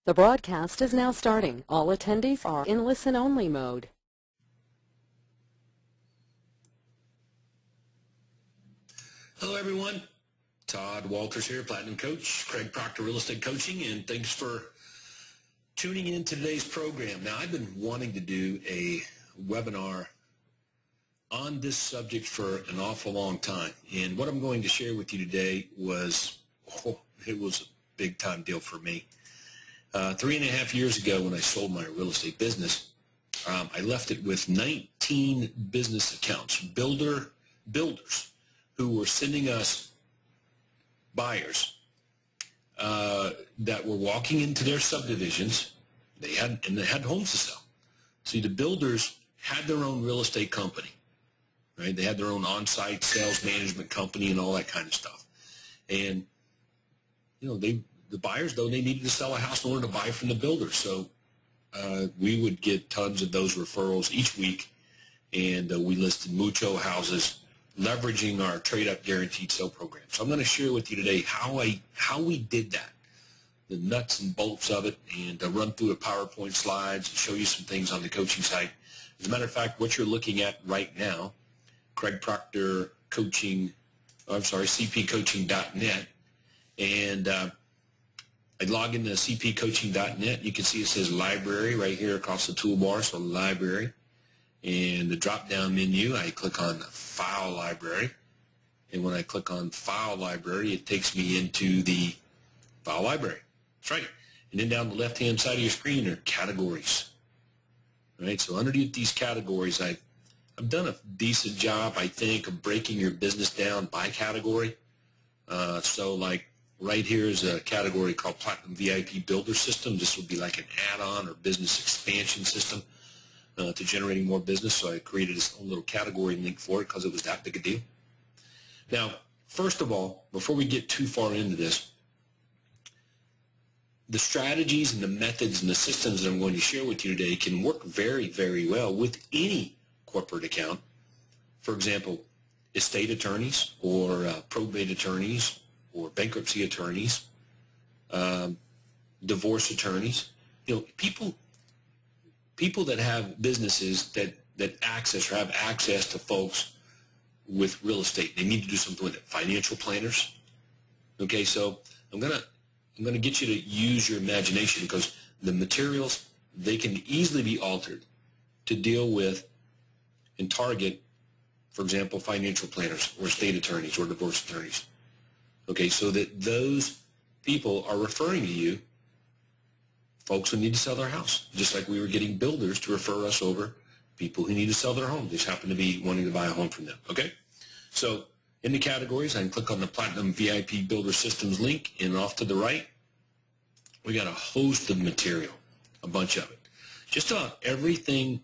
The broadcast is now starting. All attendees are in listen-only mode. Hello everyone, Todd Walters here, Platinum Coach, Craig Proctor Real Estate Coaching, and thanks for tuning in to today's program. Now, I've been wanting to do a webinar on this subject for an awful long time, and what I'm going to share with you today was, it was a big time deal for me. 3.5 years ago when I sold my real estate business, I left it with 19 business accounts, builders who were sending us buyers that were walking into their subdivisions. They had homes to sell. See, the builders had their own real estate company, right? They had their own on-site sales management company and all that kind of stuff. And you know, the buyers, though, they needed to sell a house in order to buy from the builder. So we would get tons of those referrals each week, and we listed mucho houses, leveraging our trade-up guaranteed sale program. So I'm going to share with you today how we did that, the nuts and bolts of it, and run through the PowerPoint slides and show you some things on the coaching site. As a matter of fact, what you're looking at right now, Craig Proctor Coaching, cpcoaching.net, and I log into cpcoaching.net. You can see it says library right here across the toolbar, so library. And the drop-down menu, I click on File Library. And when I click on File Library, it takes me into the File Library. That's right. And then down the left-hand side of your screen are categories. All right, so underneath these categories, I've done a decent job, I think, of breaking your business down by category. So like right here is a category called Platinum VIP Builder System. This would be like an add-on or business expansion system to generating more business. So I created this own little category link for it because it was that big a deal. Now, first of all, before we get too far into this, the strategies and the methods and the systems that I'm going to share with you today can work very, very well with any corporate account. For example, estate attorneys or probate attorneys or bankruptcy attorneys, divorce attorneys, you know, people that have businesses that access or have access to folks with real estate. They need to do something with it. Financial planners. Okay, so I'm gonna get you to use your imagination, because the materials, they can easily be altered to deal with and target, for example, financial planners or estate attorneys or divorce attorneys. Okay, so that those people are referring to you folks who need to sell their house, just like we were getting builders to refer us over people who need to sell their home. They just happen to be wanting to buy a home from them. Okay, so in the categories, I can click on the Platinum VIP Builder Systems link, and off to the right, we got a host of material, a bunch of it. Just about everything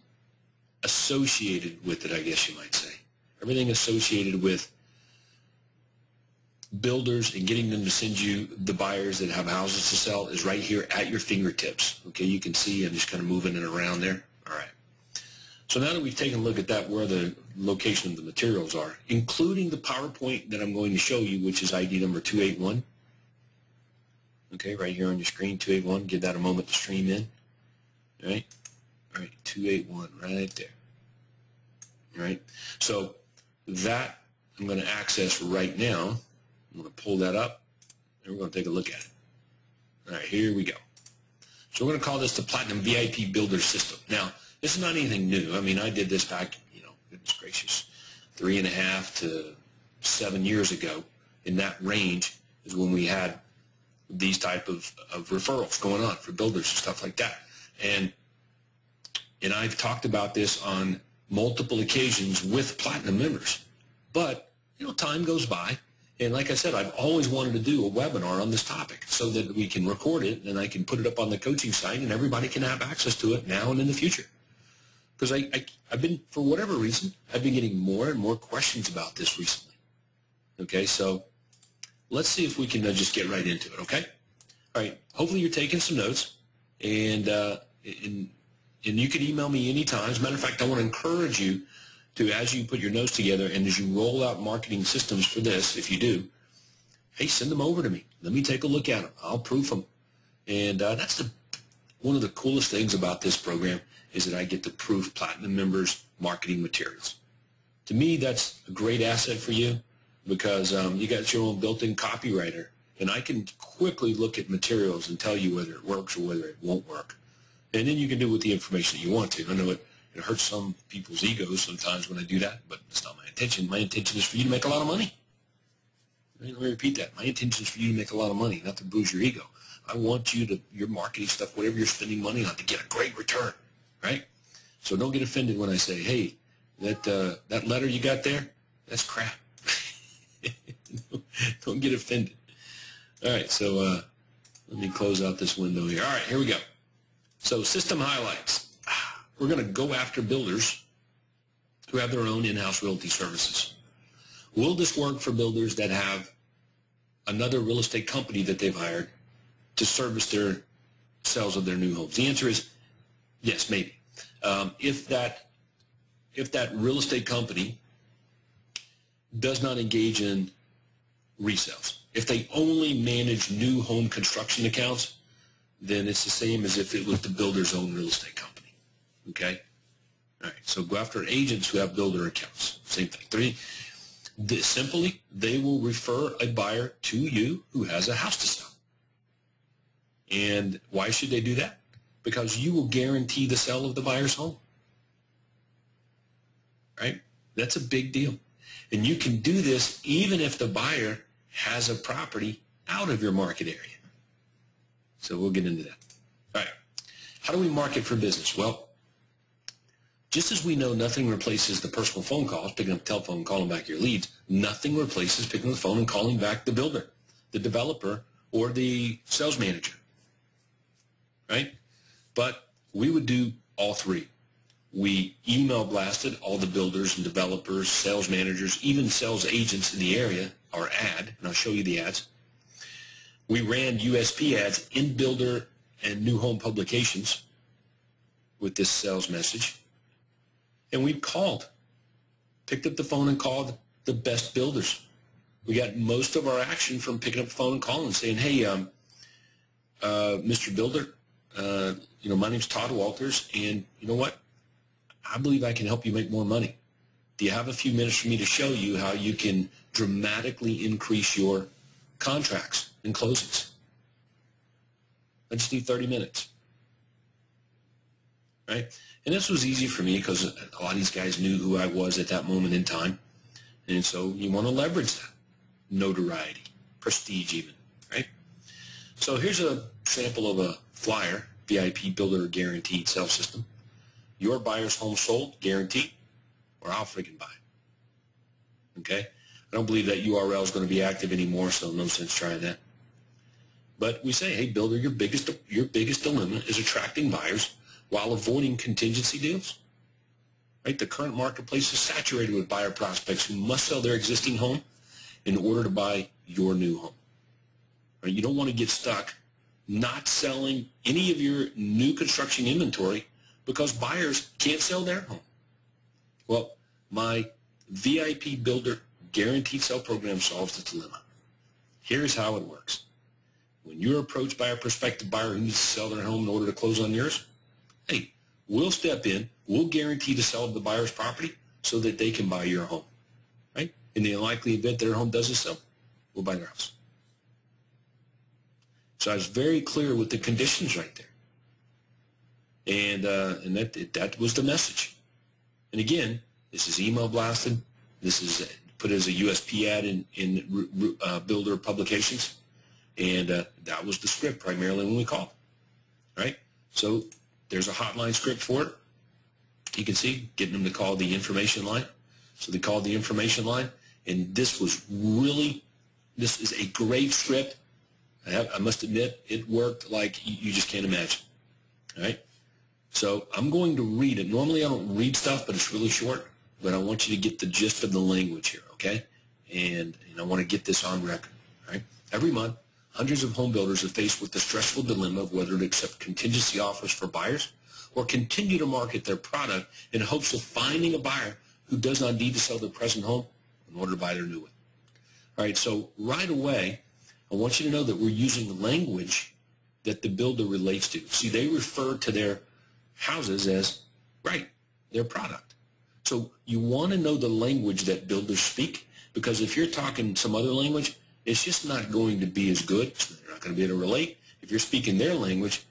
associated with it, I guess you might say. Everything associated with builders and getting them to send you the buyers that have houses to sell is right here at your fingertips. Okay, you can see I'm just kind of moving it around there. All right. So now that we've taken a look at that, where the location of the materials are, including the PowerPoint that I'm going to show you, which is ID number 281. Okay, right here on your screen, 281. Give that a moment to stream in. All right. All right, 281 right there. All right. So that I'm going to access right now. I'm going to pull that up, and we're going to take a look at it. All right, here we go. So we're going to call this the Platinum VIP Builder System. Now, this is not anything new. I mean, I did this back, you know, goodness gracious, 3.5 to 7 years ago. In that range is when we had these type of referrals going on for builders and stuff like that. And I've talked about this on multiple occasions with Platinum members. But, you know, time goes by. And like I said, I've always wanted to do a webinar on this topic so that we can record it and I can put it up on the coaching site and everybody can have access to it now and in the future. Because I've been, for whatever reason, I've been getting more and more questions about this recently. Okay, so let's see if we can just get right into it, okay? All right, hopefully you're taking some notes, and you can email me anytime. As a matter of fact, I want to encourage you to, as you put your notes together and as you roll out marketing systems for this, if you do, hey, send them over to me. Let me take a look at them. I'll proof them. And that's the one of the coolest things about this program is that I get the Proof Platinum members marketing materials. To me, that's a great asset for you because you got your own built-in copywriter, and I can quickly look at materials and tell you whether it works or whether it won't work. And then you can do with the information that you want to. I know it hurts some people's egos sometimes when I do that, but it's not my intention. My intention is for you to make a lot of money. Let me repeat that. My intention is for you to make a lot of money, not to boost your ego. I want you to, your marketing stuff, whatever you're spending money on, to get a great return, right? So don't get offended when I say, hey, that letter you got there, that's crap. Don't get offended. All right, so let me close out this window here. All right, here we go. So system highlights. We're going to go after builders who have their own in-house realty services. Will this work for builders that have another real estate company that they've hired to service their sales of their new homes? The answer is yes, maybe. If that real estate company does not engage in resales, if they only manage new home construction accounts, then it's the same as if it was the builder's own real estate company. Okay? All right, so go after agents who have builder accounts. Same thing. Simply, they will refer a buyer to you who has a house to sell. And why should they do that? Because you will guarantee the sale of the buyer's home. Right? That's a big deal. And you can do this even if the buyer has a property out of your market area. So we'll get into that. All right. How do we market for business? Well, just as we know nothing replaces the personal phone calls, picking up the telephone and calling back your leads, nothing replaces picking up the phone and calling back the builder, the developer, or the sales manager. Right? But we would do all three. We email blasted all the builders and developers, sales managers, even sales agents in the area, our ad, and I'll show you the ads. We ran USP ads in builder and new home publications with this sales message. And we picked up the phone and called the best builders. We got most of our action from picking up the phone and calling, saying, hey, Mr. Builder, my name's Todd Walters, and you know what? I believe I can help you make more money. Do you have a few minutes for me to show you how you can dramatically increase your contracts and closings? I just need 30 minutes. Right? And this was easy for me because a lot of these guys knew who I was at that moment in time. And so you want to leverage that. Notoriety, prestige even, right? So here's a sample of a flyer, VIP Builder Guaranteed Sales System. Your buyer's home sold, guaranteed, or I'll freaking buy it. Okay? I don't believe that URL is going to be active anymore, so no sense trying that. But we say, hey, builder, your biggest dilemma is attracting buyers while avoiding contingency deals. Right? The current marketplace is saturated with buyer prospects who must sell their existing home in order to buy your new home. Right? You don't want to get stuck not selling any of your new construction inventory because buyers can't sell their home. Well, my VIP Builder Guaranteed Sale program solves the dilemma. Here's how it works. When you're approached by a prospective buyer who needs to sell their home in order to close on yours, hey, we'll step in, we'll guarantee the sale of the buyer's property so that they can buy your home. Right? In the unlikely event their home doesn't sell, we'll buy their house. So I was very clear with the conditions right there. And that was the message. And again, this is email blasted. This is put as a USP ad in builder publications. And that was the script primarily when we called. Right? So there's a hotline script for it. You can see, getting them to call the information line. So they called the information line. And this is a great script. I must admit, it worked like you just can't imagine. All right? So I'm going to read it. Normally I don't read stuff, but it's really short. But I want you to get the gist of the language here, okay? And I want to get this on record. All right? Every month, hundreds of home builders are faced with the stressful dilemma of whether to accept contingency offers for buyers or continue to market their product in hopes of finding a buyer who does not need to sell their present home in order to buy their new one. All right, so right away, I want you to know that we're using language that the builder relates to. See, they refer to their houses as, right, their product. So you want to know the language that builders speak, because if you're talking some other language, it's just not going to be as good. They're not going to be able to relate. If you're speaking their language,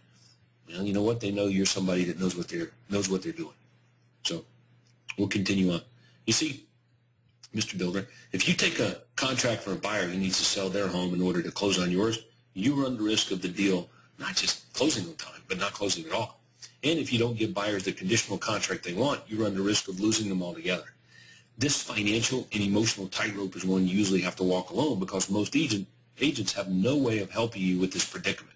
well, you know what? They know you're somebody that knows what they're doing. So we'll continue on. You see, Mr. Builder, if you take a contract for a buyer who needs to sell their home in order to close on yours, you run the risk of the deal not just closing on time, but not closing at all. And if you don't give buyers the conditional contract they want, you run the risk of losing them altogether. This financial and emotional tightrope is one you usually have to walk alone, because most agents have no way of helping you with this predicament.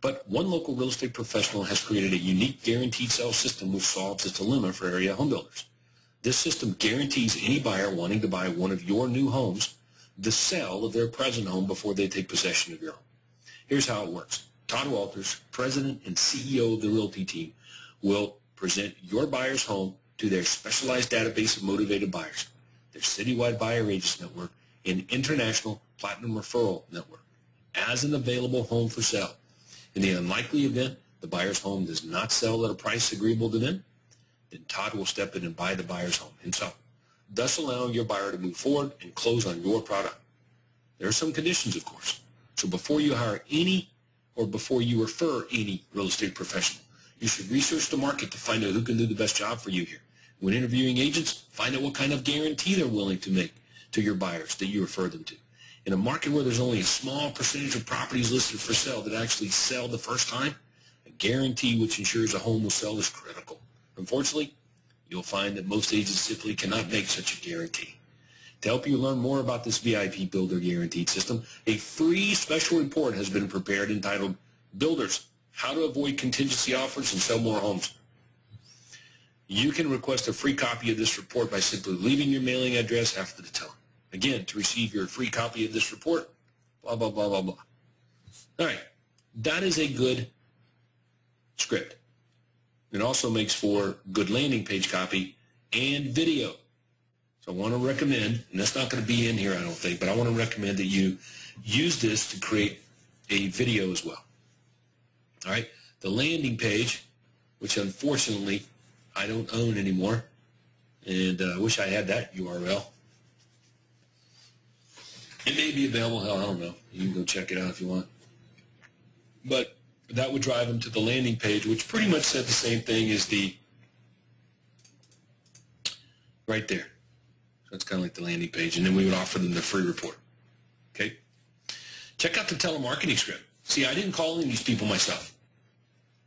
But one local real estate professional has created a unique guaranteed sale system which solves this dilemma for area home builders. This system guarantees any buyer wanting to buy one of your new homes the sale of their present home before they take possession of your home. Here's how it works. Todd Walters, President and CEO of the Realty team, will present your buyer's home to their specialized database of motivated buyers, their citywide buyer agents network, and international platinum referral network as an available home for sale. In the unlikely event the buyer's home does not sell at a price agreeable to them, then Todd will step in and buy the buyer's home himself, thus allowing your buyer to move forward and close on your product. There are some conditions, of course. So before you hire any or before you refer any real estate professional, you should research the market to find out who can do the best job for you here. When interviewing agents, find out what kind of guarantee they're willing to make to your buyers that you refer them to. In a market where there's only a small percentage of properties listed for sale that actually sell the first time, a guarantee which ensures a home will sell is critical. Unfortunately, you'll find that most agents simply cannot make such a guarantee. To help you learn more about this VIP Builder Guaranteed System, a free special report has been prepared entitled Builders, How to Avoid Contingency Offers and Sell More Homes. You can request a free copy of this report by simply leaving your mailing address after the tone. Again, to receive your free copy of this report, blah, blah, blah, blah, blah. All right, that is a good script. It also makes for good landing page copy and video. So I want to recommend, and that's not going to be in here, I don't think, but I want to recommend that you use this to create a video as well. All right, the landing page, which unfortunately I don't own anymore, and I wish I had that URL. It may be available, hell, I don't know. You can go check it out if you want. But that would drive them to the landing page, which pretty much said the same thing as the, right there. So it's kind of like the landing page, and then we would offer them the free report. Okay? Check out the telemarketing script. See, I didn't call any of these people myself.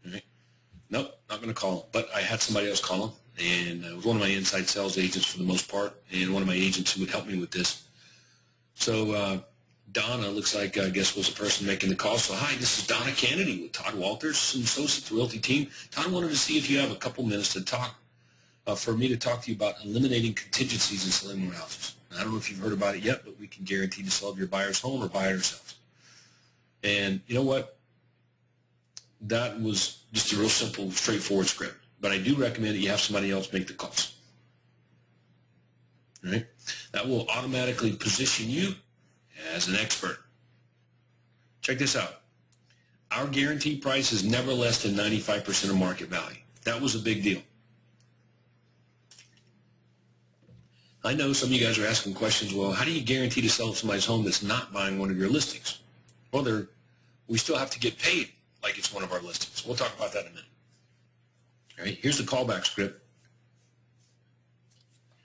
All right? Nope, not going to call them. But I had somebody else call them, and it was one of my inside sales agents for the most part, and one of my agents who would help me with this. So Donna, looks like, I guess, was the person making the call. So, hi, this is Donna Kennedy with Todd Walters and Associates Realty Team. Todd wanted to see if you have a couple minutes to talk, for me to talk to you about eliminating contingencies in selling more houses. Now, I don't know if you've heard about it yet, but we can guarantee to sell your buyer's home or buy it ourselves. And you know what? That was just a real simple, straightforward script. But I do recommend that you have somebody else make the calls. All right? That will automatically position you as an expert. Check this out. Our guaranteed price is never less than 95% of market value. That was a big deal. I know some of you guys are asking questions, well, how do you guarantee to sell somebody's home that's not buying one of your listings? Well, we still have to get paid like it's one of our listings. We'll talk about that in a minute. All right, here's the callback script.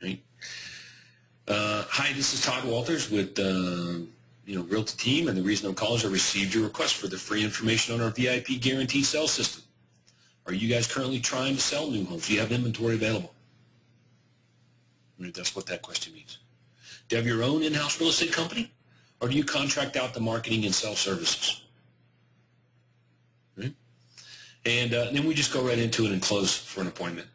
All right. Hi, this is Todd Walters with Realty Team, and the reason I'm calling is I received your request for the free information on our VIP Guaranteed Sell System. Are you guys currently trying to sell new homes? Do you have inventory available? That's what that question means. Do you have your own in-house real estate company, or do you contract out the marketing and sales services? Right? And then we just go right into it and close for an appointment.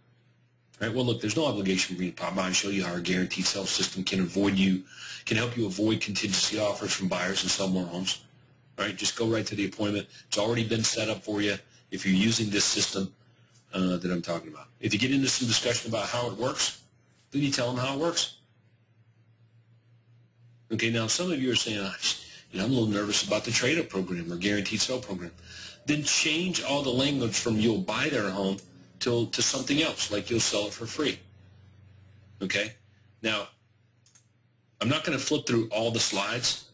All right, well, look, there's no obligation for me to pop by and show you how our guaranteed sales system can help you avoid contingency offers from buyers and sell more homes. All right, just go right to the appointment. It's already been set up for you if you're using this system that I'm talking about. If you get into some discussion about how it works, then you tell them how it works. Okay, now some of you are saying, I'm a little nervous about the trade-up program or guaranteed sale program. then change all the language from you'll buy their home to something else, like you'll sell it for free. Okay? Now, I'm not going to flip through all the slides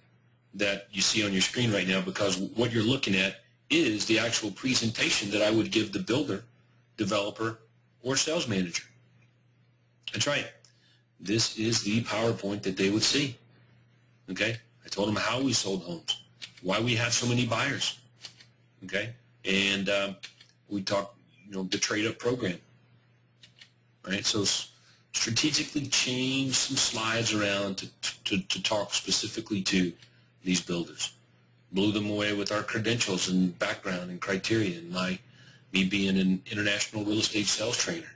that you see on your screen right now, because what you're looking at is the actual presentation that I would give the builder, developer, or sales manager. That's right. This is the PowerPoint that they would see. Okay? I told them how we sold homes, why we have so many buyers. Okay? And we talked, the trade-up program. Right? So strategically change some slides around to talk specifically to these builders. Blew them away with our credentials and background and criteria, and me being an international real estate sales trainer.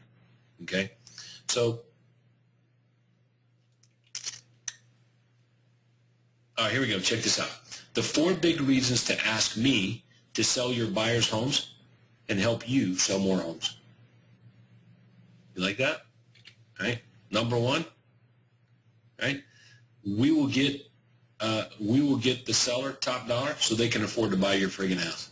Okay? So, all right, here we go. Check this out. The 4 big reasons to ask me to sell your buyers' homes and help you sell more homes. You like that? All right. Number 1, right? We will get the seller top dollar so they can afford to buy your friggin' house.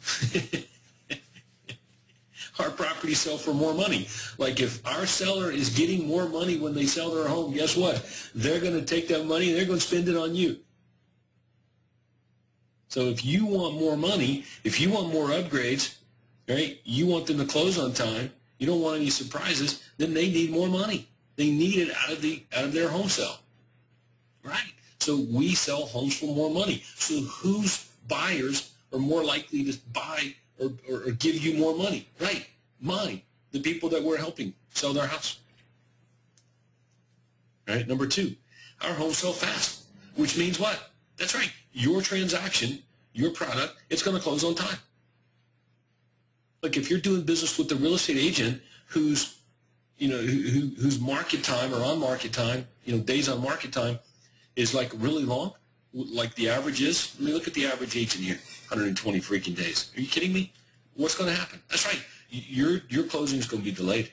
Our properties sell for more money. Like, if our seller is getting more money when they sell their home, guess what? They're going to take that money and they're going to spend it on you. So if you want more money, if you want more upgrades, right, you want them to close on time, you don't want any surprises, then they need more money. They need it out of their home sale. Right? So we sell homes for more money. So whose buyers are more likely to buy or give you more money? Right. Mine. The people that we're helping sell their house. Right. Number 2, our homes sell fast, which means what? That's right. Your transaction, your product, it's going to close on time. Like, if you're doing business with the real estate agent whose market time or on market time, days on market time is like really long, like the average is. Let me look at the average agent here, 120 freaking days. Are you kidding me? What's going to happen? That's right. Your closing is going to be delayed.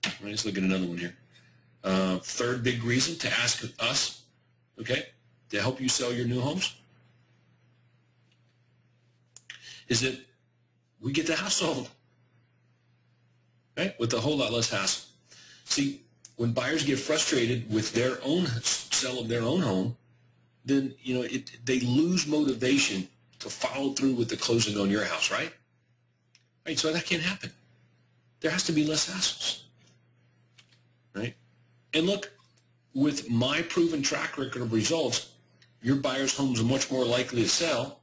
All right, let's look at another one here. 3rd big reason to ask us, okay, to help you sell your new homes is that we get the house sold, right, with a whole lot less hassle. See, when buyers get frustrated with their own sale of their own home, then they lose motivation to follow through with the closing on your house, right? Right, so that can't happen. There has to be less hassles, right? And look, with my proven track record of results, your buyer's homes are much more likely to sell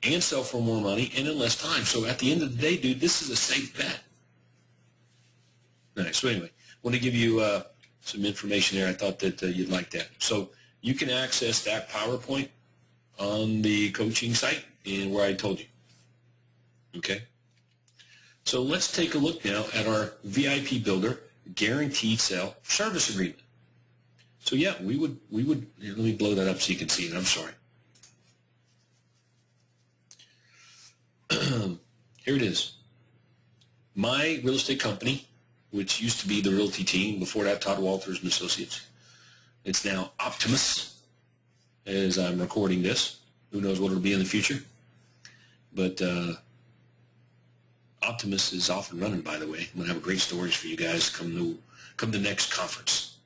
and sell for more money and in less time. So at the end of the day, dude, this is a safe bet. All right, so anyway, I want to give you some information there. I thought that you'd like that. So you can access that PowerPoint on the coaching site and where I told you. Okay? So let's take a look now at our VIP Builder Guaranteed Sale Service Agreement. So yeah, we would here, let me blow that up so you can see it. I'm sorry. Here it is. My real estate company, which used to be the Realty Team, before that Todd Walters and Associates. It's now Optimus as I'm recording this. Who knows what it'll be in the future. But Optimus is off and running, by the way. I'm going to have great stories for you guys come the next conference.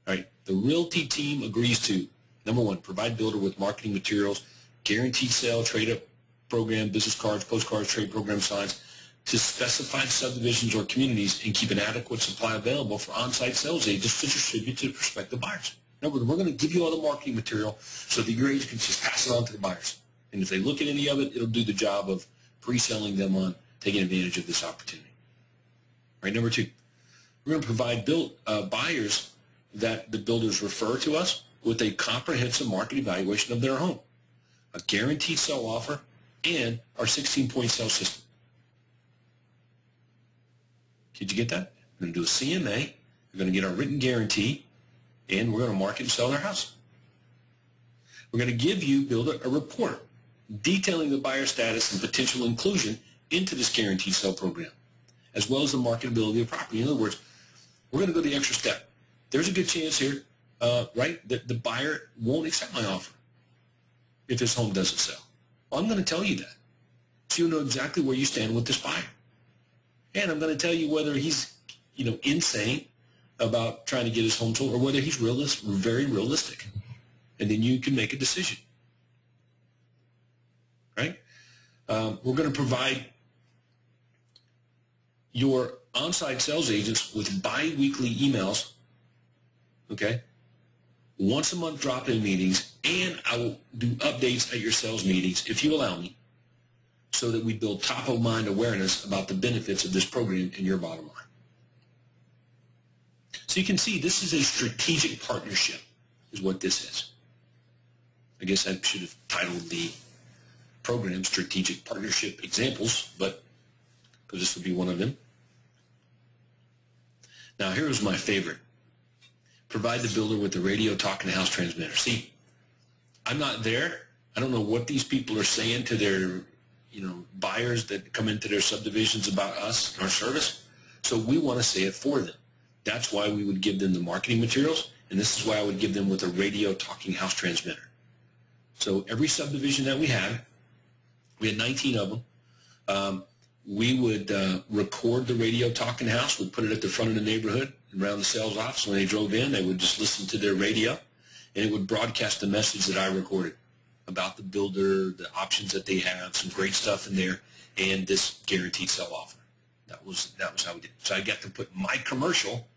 All right. The Realty Team agrees to, number 1, provide builder with marketing materials, guaranteed sale, trade-up program, business cards, postcards, trade program signs, to specified subdivisions or communities and keep an adequate supply available for on-site sales agents to distribute to prospective buyers. In other words, we're going to give you all the marketing material so that your agent can just pass it on to the buyers. And if they look at any of it, it'll do the job of pre-selling them on taking advantage of this opportunity. Right, number 2, we're going to provide buyers that the builders refer to us with a comprehensive market evaluation of their home, a guaranteed sale offer, and our 16-point sales system. Did you get that? We're going to do a CMA, we're going to get our written guarantee, and we're going to market and sell their house. We're going to give you, builder, a report detailing the buyer status and potential inclusion into this guaranteed sale program, as well as the marketability of property. In other words, we're going to go the extra step. There's a good chance here, right, that the buyer won't accept my offer if his home doesn't sell. I'm going to tell you that, so you'll know exactly where you stand with this buyer. And I'm going to tell you whether he's, insane about trying to get his home sold or whether he's very realistic. And then you can make a decision. Right? We're going to provide your on-site sales agents with bi-weekly emails, okay, once a month drop-in meetings, and I will do updates at your sales meetings, if you allow me, so that we build top-of-mind awareness about the benefits of this program in your bottom line. So you can see this is a strategic partnership is what this is. I guess I should have titled the program Strategic Partnership Examples, but because this would be one of them. Now here's my favorite. Provide the builder with the radio talking to house transmitter. See, I'm not there. I don't know what these people are saying to their buyers that come into their subdivisions about us and our service. So we want to say it for them. That's why we would give them the marketing materials, and this is why I would give them with a radio talking house transmitter. So every subdivision that we had 19 of them, we would record the radio talking house. We'd put it at the front of the neighborhood and around the sales office. When they drove in, they would just listen to their radio, and it would broadcast the message that I recorded about the builder, the options that they have, some great stuff in there, and this guaranteed sell offer. That was how we did it. So I got to put my commercial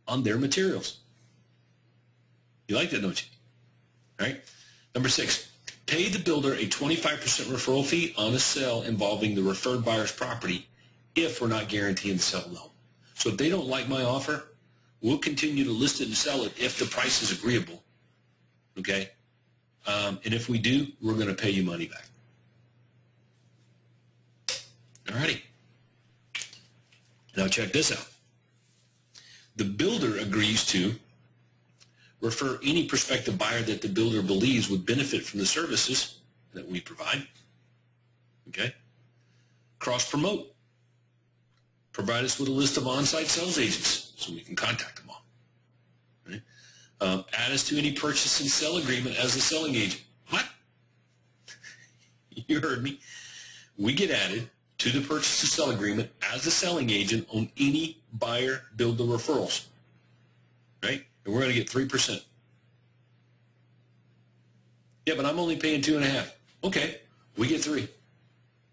on their materials. You like that, don't you? All right. Number 6, pay the builder a 25% referral fee on a sale involving the referred buyer's property if we're not guaranteeing the sale of the home. So if they don't like my offer, we'll continue to list it and sell it if the price is agreeable. Okay? And if we do, we're going to pay you money back. All righty. Now check this out. The builder agrees to refer any prospective buyer that the builder believes would benefit from the services that we provide. Okay? Cross-promote. Provide us with a list of on-site sales agents so we can contact them all. Right? Add us to any purchase and sell agreement as a selling agent. What? You heard me. We get added to the purchase and sell agreement as a selling agent on any buyer-builder referrals. Right? And we're going to get 3%. Yeah, but I'm only paying 2.5%. Okay, we get 3%.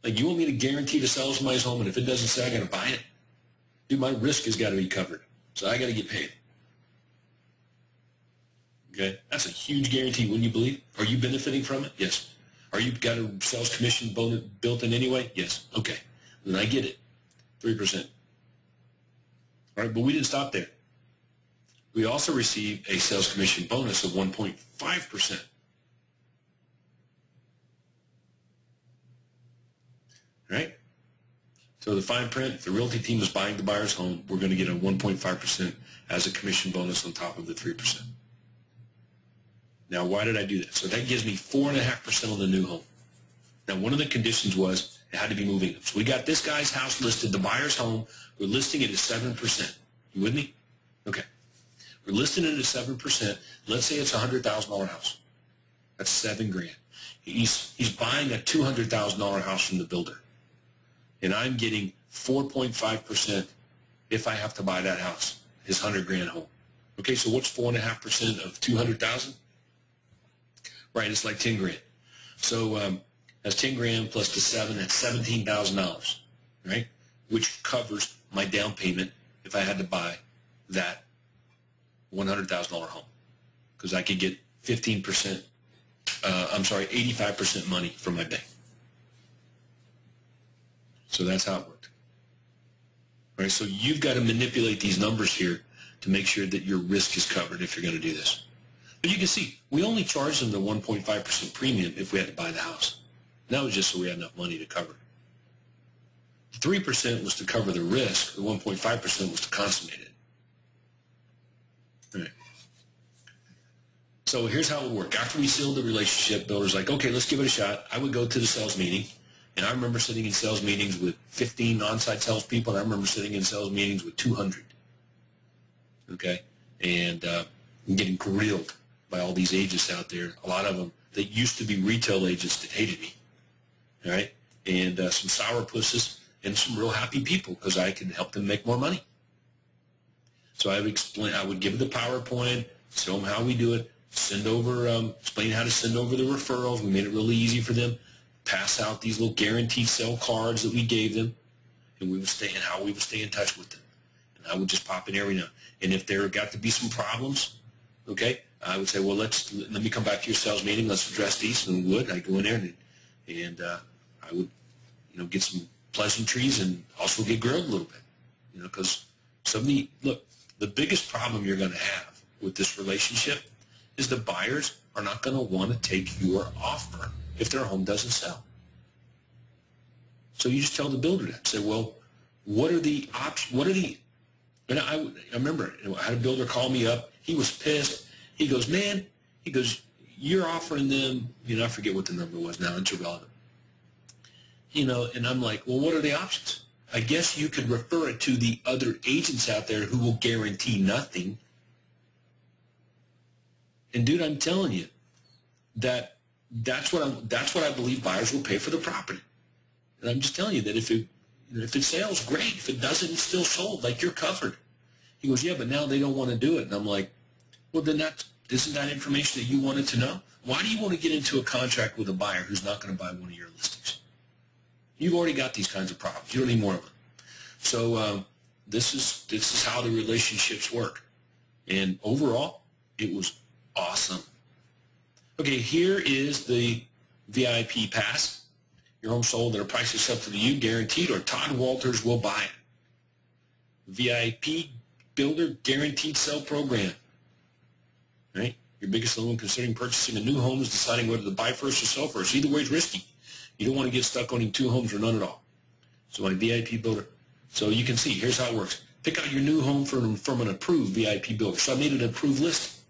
Like, you want me to guarantee to sell somebody's home, and if it doesn't sell, I got to buy it? Dude, my risk has got to be covered, so I got to get paid. Okay, that's a huge guarantee. Wouldn't you believe? Are you benefiting from it? Yes. Are you got a sales commission bonus built in anyway? Yes. Okay, then I get it. 3%. All right, but we didn't stop there. We also receive a sales commission bonus of 1.5%. Right? So the fine print, if the realty team is buying the buyer's home, we're going to get a 1.5% as a commission bonus on top of the 3%. Now, why did I do that? So that gives me 4.5% on the new home. Now, one of the conditions was it had to be moving. So we got this guy's house listed, the buyer's home. We're listing it at 7%. You with me? Okay. We're listing it at 7%. Let's say it's a $100,000 house. That's $7,000. He's buying a $200,000 house from the builder, and I'm getting 4.5% if I have to buy that house, his $100,000 home. Okay, so what's 4.5% of 200,000? Right, it's like 10 grand. So that's 10 grand plus the 7, that's $17,000, right? Which covers my down payment if I had to buy that $100,000 home, because I could get 85% money from my bank. So that's how it worked. All right, so you've got to manipulate these numbers here to make sure that your risk is covered if you're going to do this. But you can see, we only charged them the 1.5% premium if we had to buy the house. And that was just so we had enough money to cover it. 3% was to cover the risk. The 1.5% was to consummate it. All right. So here's how it would work. After we sealed the relationship, builder's like, okay, let's give it a shot. I would go to the sales meeting, and I remember sitting in sales meetings with 15 on-site salespeople, and I remember sitting in sales meetings with 200. Okay? And getting grilled by all these agents out there, a lot of them that used to be retail agents that hated me. all right, and some sourpusses and some real happy people because I could help them make more money. So I would give them the PowerPoint, show them how we do it, send over, explain how to send over the referrals. We made it really easy for them. Pass out these little guaranteed sale cards that we gave them, and how we would stay in touch with them. And I would just pop in every now. And if there got to be some problems, okay, I would say, well, let me come back to your sales meeting. Let's address these. And we would. I'd go in there and I would, get some pleasantries and also get grilled a little bit, because look, the biggest problem you're going to have with this relationship is the buyers are not going to want to take your offer if their home doesn't sell. So you just tell the builder that. Say, well, what are the options? And I remember I had a builder call me up. He was pissed. He goes, man, you're offering them, I forget what the number was now. It's irrelevant. And I'm like, well, what are the options? I guess you could refer it to the other agents out there who will guarantee nothing. And dude, I'm telling you that's what I believe buyers will pay for the property. And I'm just telling you that if it sells, great. If it doesn't, it's still sold. Like, you're covered. He goes, yeah, but now they don't want to do it. And I'm like, well, then isn't that information that you wanted to know? Why do you want to get into a contract with a buyer who's not going to buy one of your listings? You've already got these kinds of problems. You don't need more of them. So this is how the relationships work. And overall, it was awesome. Okay, here is the VIP pass. Your home sold at a price acceptable to you, guaranteed, or Todd Walters will buy it. VIP Builder Guaranteed Sale Program. Right? Your biggest dilemma considering purchasing a new home is deciding whether to buy first or sell first. Either way is risky. You don't want to get stuck owning two homes or none at all. So on a VIP Builder. So you can see, here's how it works. Pick out your new home from an approved VIP Builder. So I made it an approved list.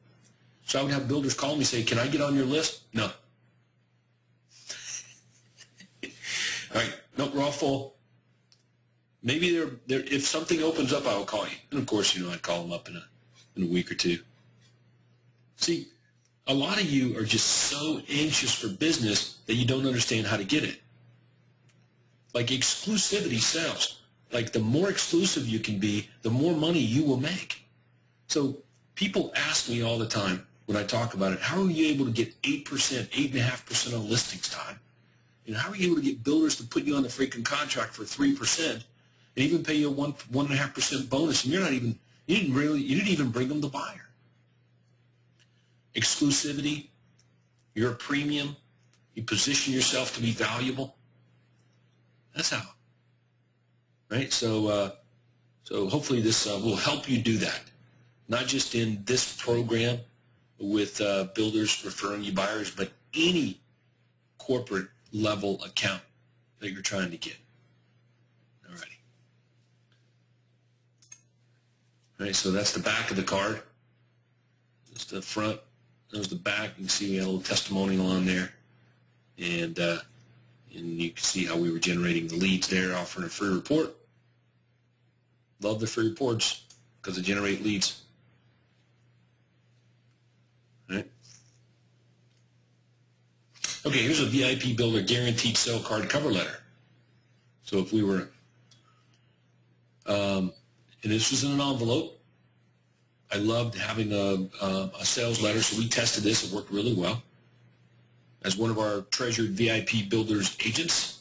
So I would have builders call me and say, can I get on your list? No. All right, nope, we're all full. Maybe if something opens up, I will call you. And of course, I'd call them up in a week or two. See, a lot of you are just so anxious for business that you don't understand how to get it. Like exclusivity sells. Like the more exclusive you can be, the more money you will make. So people ask me all the time when I talk about it, how are you able to get 8%, 8.5% on listings, Todd? How are you able to get builders to put you on the freaking contract for 3% and even pay you a 1.5% bonus, and you didn't even bring them the buyer? Exclusivity, you're a premium, you position yourself to be valuable. That's how. Right? So hopefully this will help you do that. Not just in this program with builders referring you buyers, but any corporate level account that you're trying to get. Alrighty. All right, so that's the back of the card. That's the front. There's the back. You can see we had a little testimonial on there. And you can see how we were generating the leads there, offering a free report. Love the free reports because they generate leads. All right. Okay, here's a VIP Builder Guaranteed Sale Card cover letter. So if we were, and this was in an envelope. I loved having a sales letter, so we tested this. It worked really well. As one of our treasured VIP Builders agents,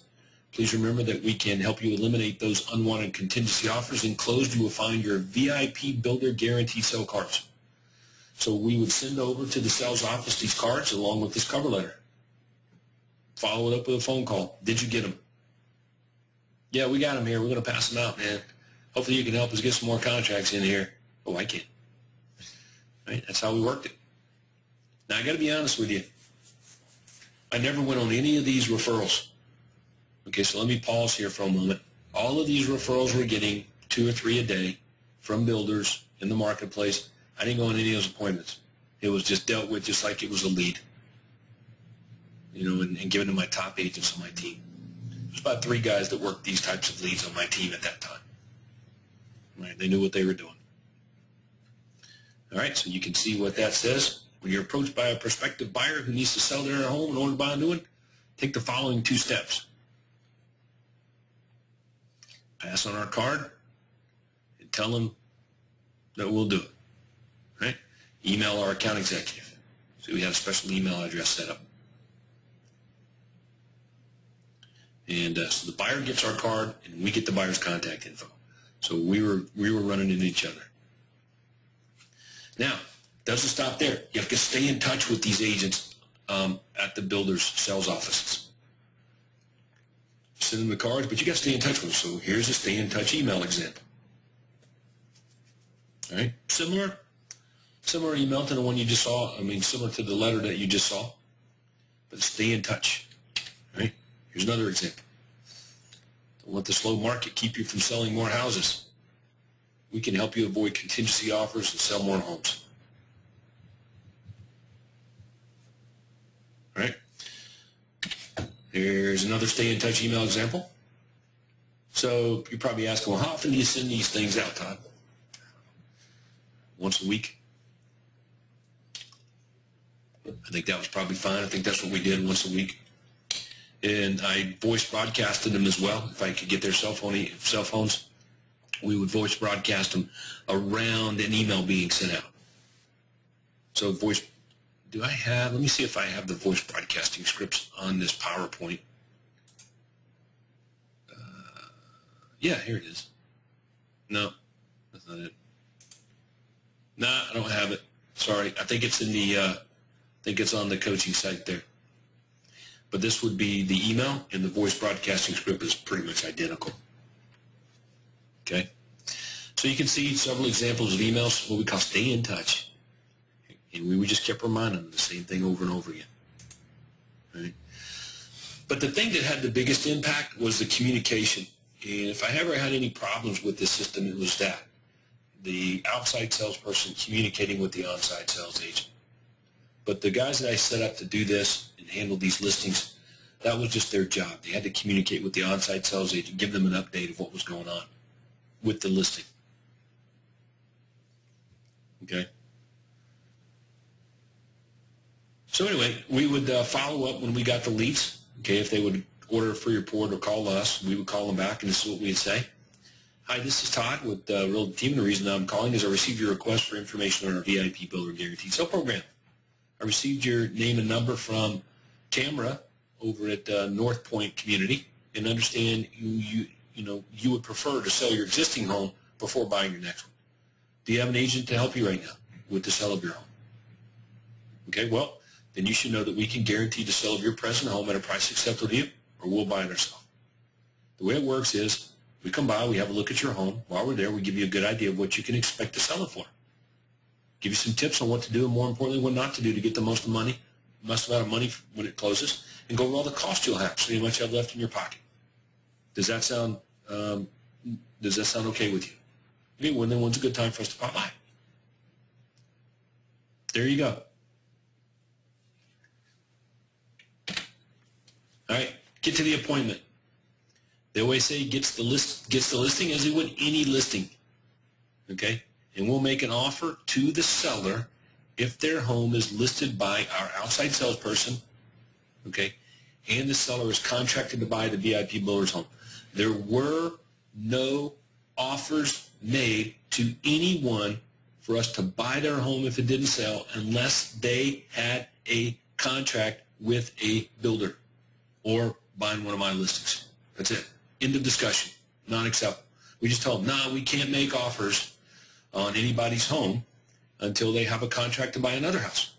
please remember that we can help you eliminate those unwanted contingency offers. Enclosed, you will find your VIP Builder Guaranteed Sale cards. So we would send over to the sales office these cards along with this cover letter. Follow it up with a phone call. Did you get them? Yeah, we got them here. We're going to pass them out, man. Hopefully you can help us get some more contracts in here. Oh, I can. Right? That's how we worked it. Now, I got to be honest with you. I never went on any of these referrals. Okay, so let me pause here for a moment. All of these referrals we're getting, 2 or 3 a day, from builders in the marketplace. I didn't go on any of those appointments. It was just dealt with just like it was a lead. And given to my top agents on my team. There's about 3 guys that worked these types of leads on my team at that time. Right? They knew what they were doing. All right, so you can see what that says. When you're approached by a prospective buyer who needs to sell their home in order to buy a new one, take the following 2 steps. pass on our card, and tell them that we'll do it. Right? Email our account executive. So we have a special email address set up. And so the buyer gets our card, and we get the buyer's contact info. So we were running into each other. Now, doesn't stop there. You have to stay in touch with these agents at the builder's sales offices. Send them the cards, but you got to stay in touch with them. So here's a stay in touch email example. All right, similar email to the one you just saw. I mean, similar to the letter that you just saw, but stay in touch. All right, here's another example. Don't let the slow market keep you from selling more houses. We can help you avoid contingency offers and sell more homes. All right. Here's another stay in touch email example. So you're probably asking, well, how often do you send these things out, Todd? Once a week. I think that was probably fine. I think that's what we did, once a week. And I voice broadcasted them as well. If I could get their cell phones, we would voice broadcast them around an email being sent out. So voice, let me see if I have the voice broadcasting scripts on this PowerPoint. Yeah, here it is. No, that's not it. Nah, I don't have it. Sorry, I think it's in the, I think it's on the coaching site there. But this would be the email, and the voice broadcasting script is pretty much identical. Okay? So you can see several examples of emails, what we call stay in touch. And we just kept reminding them the same thing over and over again. Right? But the thing that had the biggest impact was the communication. And if I ever had any problems with this system, it was that. The outside salesperson communicating with the on-site sales agent. But the guys that I set up to do this and handle these listings, that was just their job. They had to communicate with the on-site sales agent, give them an update of what was going on with the listing. Okay? So anyway, we would follow up when we got the leads. Okay, if they would order a free report or call us, we would call them back, and this is what we'd say. Hi, this is Todd with Real Team, and the reason I'm calling is I received your request for information on our VIP Builder Guaranteed Sale Program. I received your name and number from Tamara over at North Point Community, and understand you would prefer to sell your existing home before buying your next one. Do you have an agent to help you right now with the sale of your home? Okay, well, then you should know that we can guarantee the sale of your present home at a price acceptable to you, or we'll buy it ourselves. The way it works is we come by, we have a look at your home. While we're there, we give you a good idea of what you can expect to sell it for. Give you some tips on what to do, and more importantly, what not to do to get the most amount of money when it closes, and go over all the costs you'll have, so you much have left in your pocket. Does that sound okay with you? Okay, well, then when's a good time for us to pop by? There you go. All right, get to the appointment. They always say gets the listing as they would any listing. Okay? And we'll make an offer to the seller if their home is listed by our outside salesperson, okay, and the seller is contracted to buy the VIP Builder's home. There were no offers made to anyone for us to buy their home if it didn't sell unless they had a contract with a builder or buying one of my listings. That's it. End of discussion. Not acceptable. We just told them, nah, we can't make offers on anybody's home until they have a contract to buy another house.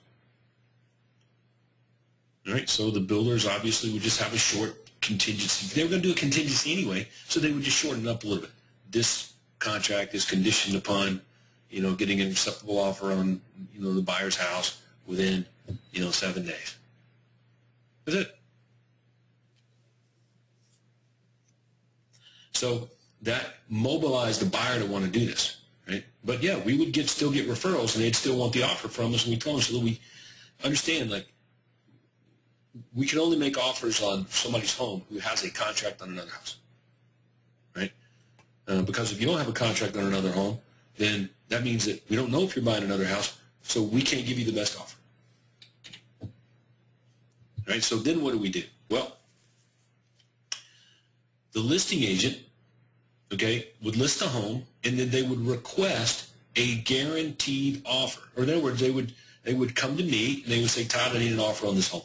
All right, so the builders obviously would just have a short contingency. They were going to do a contingency anyway, so they would just shorten it up a little bit. This contract is conditioned upon, getting an acceptable offer on, the buyer's house within, 7 days. That's it. So that mobilized the buyer to want to do this. Right? But yeah, we would still get referrals, and they'd still want the offer from us, and we told them so that we understand, like, we can only make offers on somebody's home who has a contract on another house, right? Because if you don't have a contract on another home, then that means that we don't know if you're buying another house, so we can't give you the best offer. Right? So then what do we do? Well, the listing agent, okay, would list a home, and then they would request a guaranteed offer. Or in other words, they would come to me, and they would say, Todd, I need an offer on this home.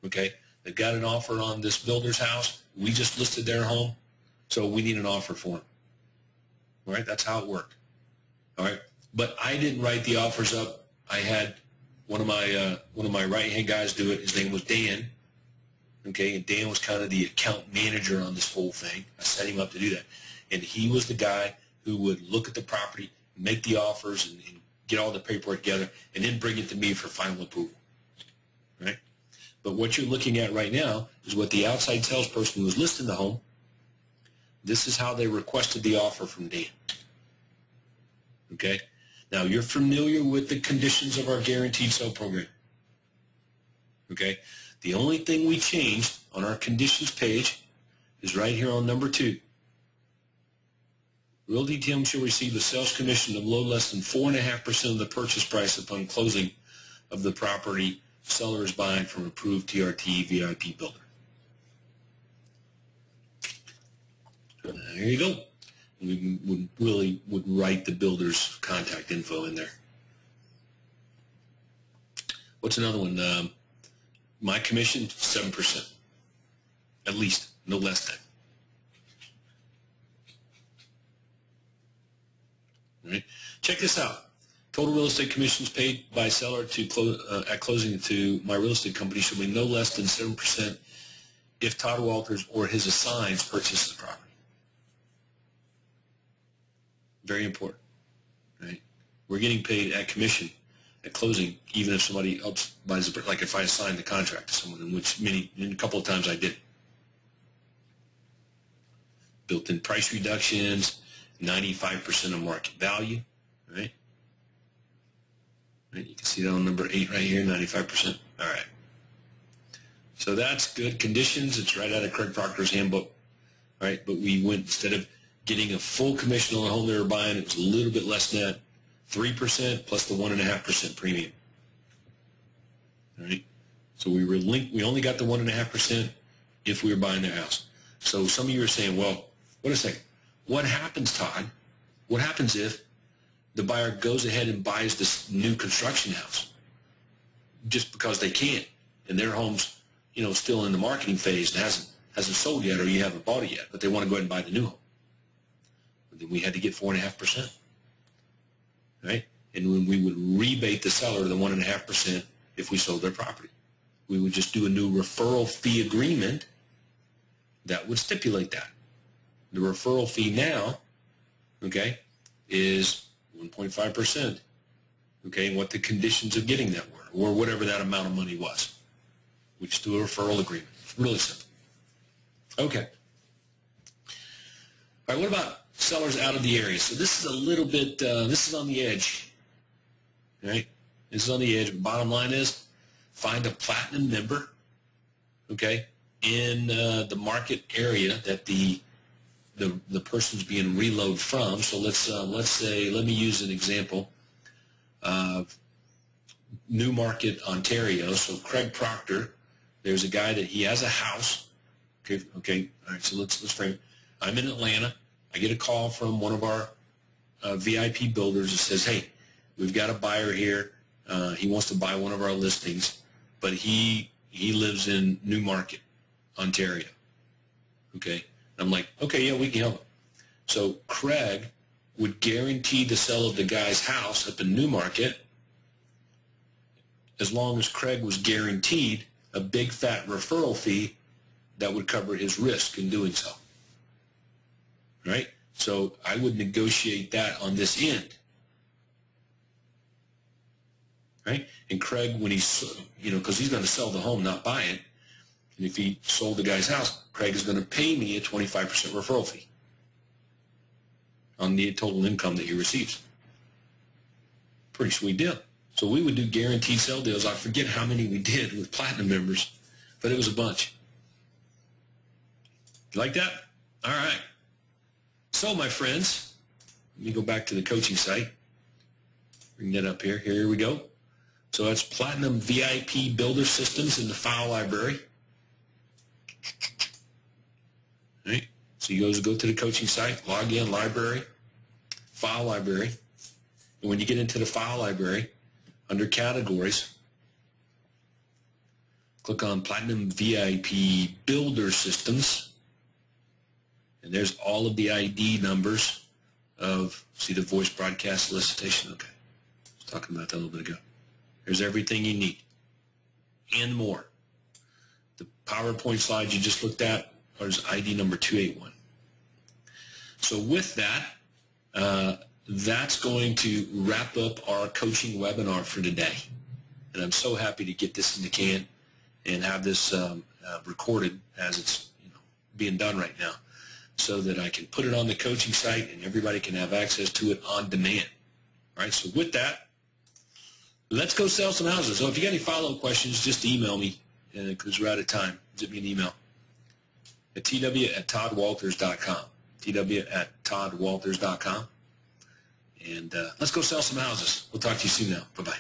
Okay? They've got an offer on this builder's house. We just listed their home, so we need an offer for them. All right? That's how it worked. All right? But I didn't write the offers up. I had one of my right-hand guys do it. His name was Dan. Okay, and Dan was kind of the account manager on this whole thing. I set him up to do that. And he was the guy who would look at the property, make the offers, and get all the paperwork together, and then bring it to me for final approval. Right? But what you're looking at right now is what the outside salesperson who was listing the home, this is how they requested the offer from Dan. Okay? Now, you're familiar with the conditions of our guaranteed sale program. Okay? The only thing we changed on our conditions page is right here on number 2. Realty team shall receive a sales commission of no less than 4.5% of the purchase price upon closing of the property seller is buying from approved TRT VIP builder. So there you go. We would write the builder's contact info in there. What's another one? My commission, 7%. At least, no less than. All right. Check this out. Total real estate commissions paid by seller to at closing to my real estate company should be no less than 7% if Todd Walters or his assigns purchase the property. Very important. Right? We're getting paid at commission at closing, even if somebody else buys it, like if I assign the contract to someone, in which a couple of times I did. Built-in price reductions, 95% of market value, right? Right? You can see that on number 8 right here, 95%. All right. So that's good conditions. It's right out of Craig Proctor's handbook, right? But we went, instead of getting a full commission on the home they were buying, it was a little bit less than that. 3% plus the 1.5% premium. All right. So we only got the 1.5% if we were buying their house. So some of you are saying, well, wait a second. What happens, Todd? What happens if the buyer goes ahead and buys this new construction house just because they can, and their home's, still in the marketing phase and hasn't sold yet, or you haven't bought it yet, but they want to go ahead and buy the new home? Then we had to get 4.5%. Right? And when we would rebate the seller the 1.5% if we sold their property. We would just do a new referral fee agreement that would stipulate that. The referral fee now, okay, is 1.5%, okay, and what the conditions of getting that were, or whatever that amount of money was. We just do a referral agreement. It's really simple. Okay. All right, what about sellers out of the area? So this is a little bit, this is on the edge, right? This is on the edge. But bottom line is, find a platinum member, okay, in the market area that the person's being reload from. So let's say, let me use an example of Newmarket, Ontario. So Craig Proctor, there's a guy that he has a house. Okay, all right. So let's frame it. I'm in Atlanta. I get a call from one of our VIP builders that says, hey, we've got a buyer here. He wants to buy one of our listings, but he lives in Newmarket, Ontario. Okay? And I'm like, okay, yeah, we can help him. So Craig would guarantee the sale of the guy's house up in Newmarket as long as Craig was guaranteed a big fat referral fee that would cover his risk in doing so. Right? So I would negotiate that on this end. Right? And Craig, when he's, because he's going to sell the home, not buy it, and if he sold the guy's house, Craig is going to pay me a 25% referral fee on the total income that he receives. Pretty sweet deal. So we would do guaranteed sale deals. I forget how many we did with platinum members, but it was a bunch. You like that? All right. So, my friends, let me go back to the coaching site. Bring that up here. Here we go. So that's Platinum VIP Builder Systems in the file library. All right. So you go to the coaching site, log in, library, file library, and when you get into the file library, under categories, click on Platinum VIP Builder Systems, and there's all of the ID numbers of, see the voice broadcast solicitation? Okay, I was talking about that a little bit ago. There's everything you need and more. The PowerPoint slides you just looked at is ID number 281. So with that, that's going to wrap up our coaching webinar for today. And I'm so happy to get this in the can and have this recorded as it's being done right now, so that I can put it on the coaching site and everybody can have access to it on demand. All right, so with that, let's go sell some houses. So if you got any follow-up questions, just email me, because we're out of time. Zip me an email at tw@toddwalters.com, tw@toddwalters.com. And let's go sell some houses. We'll talk to you soon now. Bye-bye.